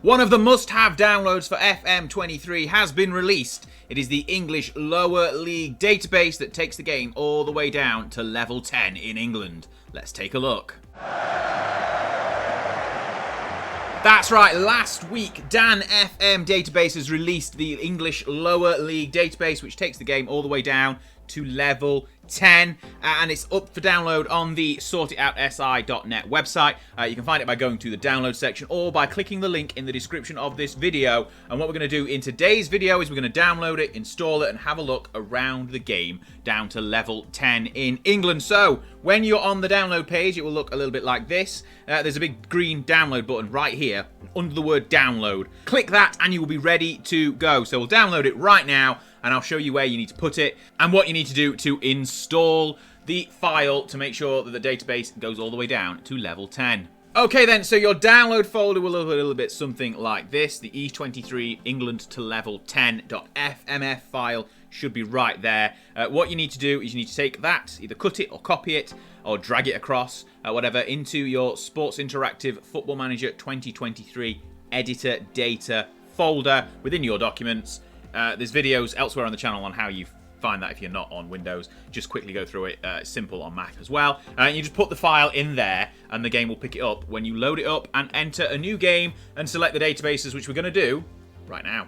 One of the must-have downloads for FM23 has been released. It is the English Lower League database that takes the game all the way down to level 10 in England. Let's take a look. That's right, last week Dan FM Databases released the English Lower League database, which takes the game all the way down to level 10, and it's up for download on the sortitoutsi.net website. You can find it by going to the download section or by clicking the link in the description of this video. And what we're going to do in today's video is we're going to download it, install it, and have a look around the game down to level 10 in England. So when you're on the download page, it will look a little bit like this. There's a big green download button right here under the word download. Click that and you will be ready to go. So we'll download it right now, and I'll show you where you need to put it and what you need to do to install the file to make sure that the database goes all the way down to level 10. Okay then, so your download folder will look a little bit something like this. The E23 England to level 10.fmf file should be right there. What you need to do is you need to take that, either cut it or copy it or drag it across, whatever, into your Sports Interactive Football Manager 2023 editor data folder within your documents. There's videos elsewhere on the channel on how you find that if you're not on Windows. Just quickly go through it. It's simple on Mac as well. You just put the file in there and the game will pick it up when you load it up and enter a new game and select the databases, which we're going to do right now.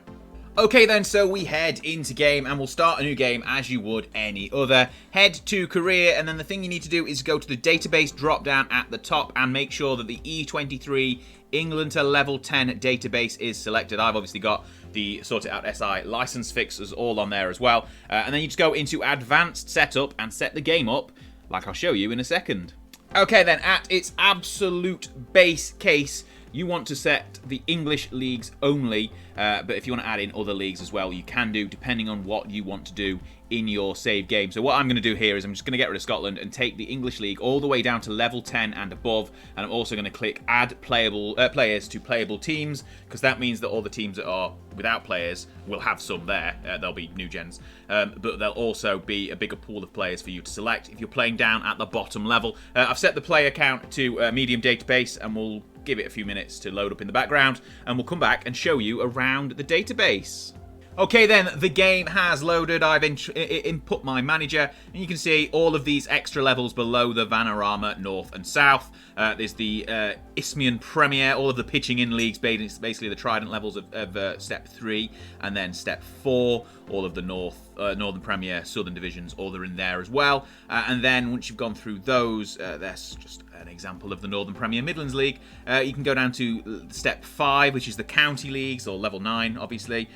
Okay then, so we head into game and we'll start a new game as you would any other. Head to career, and then the thing you need to do is go to the database drop down at the top and make sure that the E23 England to level 10 database is selected. I've obviously got the Sort It Out SI license fixes all on there as well. And then you just go into advanced setup and set the game up like I'll show you in a second. Okay then, at its absolute base case, you want to set the English leagues only, but if you want to add in other leagues as well, you can do, depending on what you want to do in your save game. So what I'm going to do here is I'm just going to get rid of Scotland and take the English league all the way down to level 10 and above, and I'm also going to click add playable players to playable teams, because that means that all the teams that are without players will have some there. There'll be new gens, but there'll also be a bigger pool of players for you to select if you're playing down at the bottom level. I've set the player count to medium database, and we'll give it a few minutes to load up in the background, and we'll come back and show you around the database. Okay then, the game has loaded. I've input my manager, and you can see all of these extra levels below the Vanarama North and South. There's the Isthmian Premier, all of the pitching in leagues, basically the Trident levels of Step 3, and then Step 4, all of the Northern Premier, Southern Divisions, all are in there as well. And then once you've gone through those, that's just an example of the Northern Premier Midlands League. You can go down to Step 5, which is the County Leagues, or Level 9, obviously.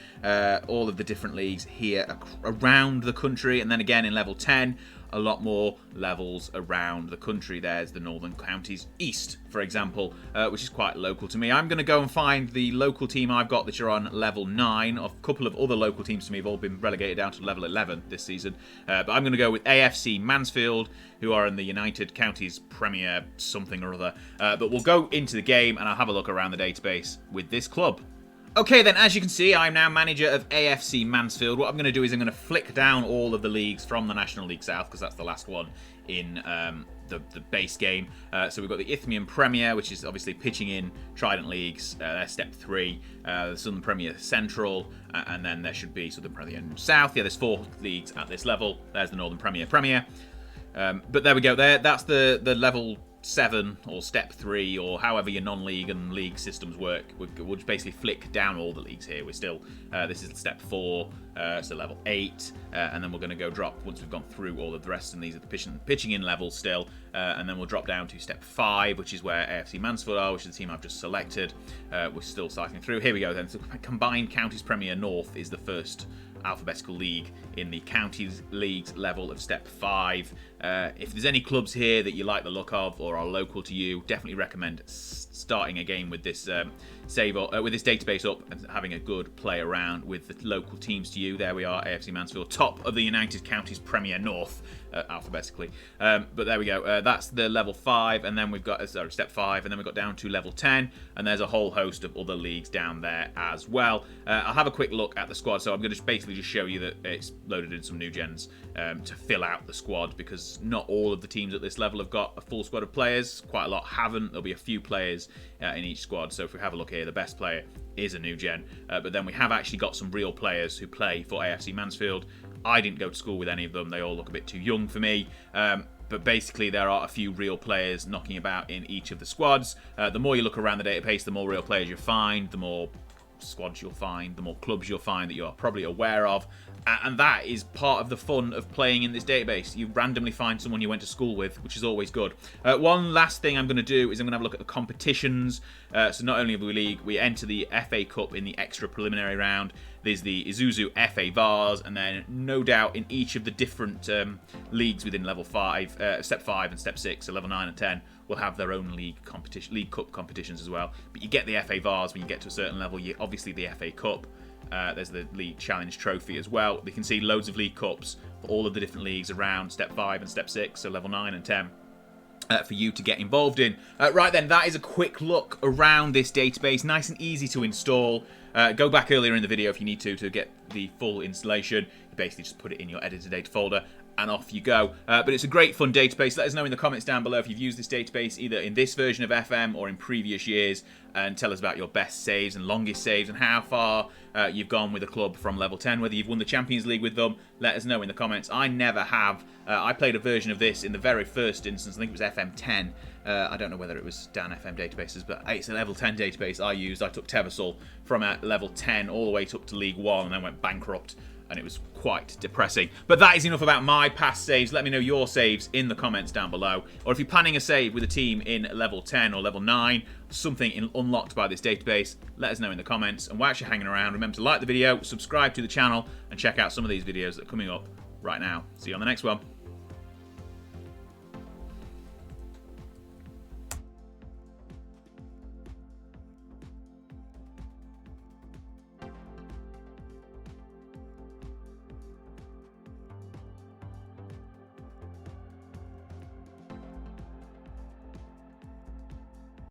All of the different leagues here around the country. And then again in Level 10, a lot more levels around the country. There's the Northern Counties East, for example, which is quite local to me. I'm going to go and find the local team I've got that are on level 9. A couple of other local teams to me have all been relegated down to level 11 this season. But I'm going to go with AFC Mansfield, who are in the United Counties Premier something or other. But we'll go into the game and I'll have a look around the database with this club. Okay then, as you can see, I'm now manager of AFC Mansfield. What I'm going to do is I'm going to flick down all of the leagues from the National League South, because that's the last one in the base game. So we've got the Isthmian Premier, which is obviously pitching in Trident Leagues. They're Step 3. The Southern Premier Central, and then there should be Southern Premier South. Yeah, there's 4 leagues at this level. There's the Northern Premier. But there we go. That's the level 7 or Step 3, or however your non-league and league systems work. We'll just basically flick down all the leagues here. We're still, this is Step 4, so level 8, and then we're going to go drop once we've gone through all of the rest, and these are the pitching in levels still, and then we'll drop down to Step 5, which is where AFC Mansfield are, which is the team I've just selected. We're still cycling through. Here we go then. So Combined Counties Premier North is the first alphabetical league in the Counties Leagues level of Step 5. If there's any clubs here that you like the look of or are local to you, definitely recommend starting a game with this with this database up and having a good play around with the local teams to you. There we are, AFC Mansfield, top of the United Counties Premier North, alphabetically. But there we go. That's the level 5, and then we've got step 5, and then we've got down to level 10, and there's a whole host of other leagues down there as well. I'll have a quick look at the squad, so I'm going to basically just show you that it's loaded in some new gens to fill out the squad, because not all of the teams at this level have got a full squad of players. Quite a lot haven't. There'll be a few players in each squad, so if we have a look here, the best player is a new gen, but then we have actually got some real players who play for AFC Mansfield. I didn't go to school with any of them. They all look a bit too young for me. But basically, there are a few real players knocking about in each of the squads. The more you look around the database, the more real players you find, the more squads you'll find, the more clubs you'll find that you're probably aware of. And that is part of the fun of playing in this database. You randomly find someone you went to school with, which is always good. One last thing I'm going to do is I'm going to have a look at the competitions. So not only have we enter the FA Cup in the extra preliminary round, there's the Isuzu FA Vars, and then no doubt in each of the different leagues within level 5, step 5 and step 6, so level 9 and 10, will have their own league cup competitions as well. But you get the FA Vars when you get to a certain level. Obviously the FA Cup. There's the League Challenge Trophy as well. You can see loads of League Cups for all of the different leagues around Step 5 and Step 6, so level 9 and 10. For you to get involved in. Right then, that is a quick look around this database. Nice and easy to install. Go back earlier in the video if you need to get the full installation. You basically just put it in your editor data folder and off you go. But it's a great fun database. Let us know in the comments down below if you've used this database either in this version of FM or in previous years, and tell us about your best saves and longest saves and how far you've gone with a club from level 10, whether you've won the Champions League with them. Let us know in the comments. I never have. I played a version of this in the very first instance. I think it was FM 10. I don't know whether it was Dan FM databases, but it's a level 10 database I used. I took Tevasol from level 10 all the way up to League 1 and then went bankrupt, and it was quite depressing. But that is enough about my past saves. Let me know your saves in the comments down below. Or if you're planning a save with a team in level 10 or level 9, something unlocked by this database, let us know in the comments. And whilst you're hanging around, remember to like the video, subscribe to the channel, and check out some of these videos that are coming up right now. See you on the next one.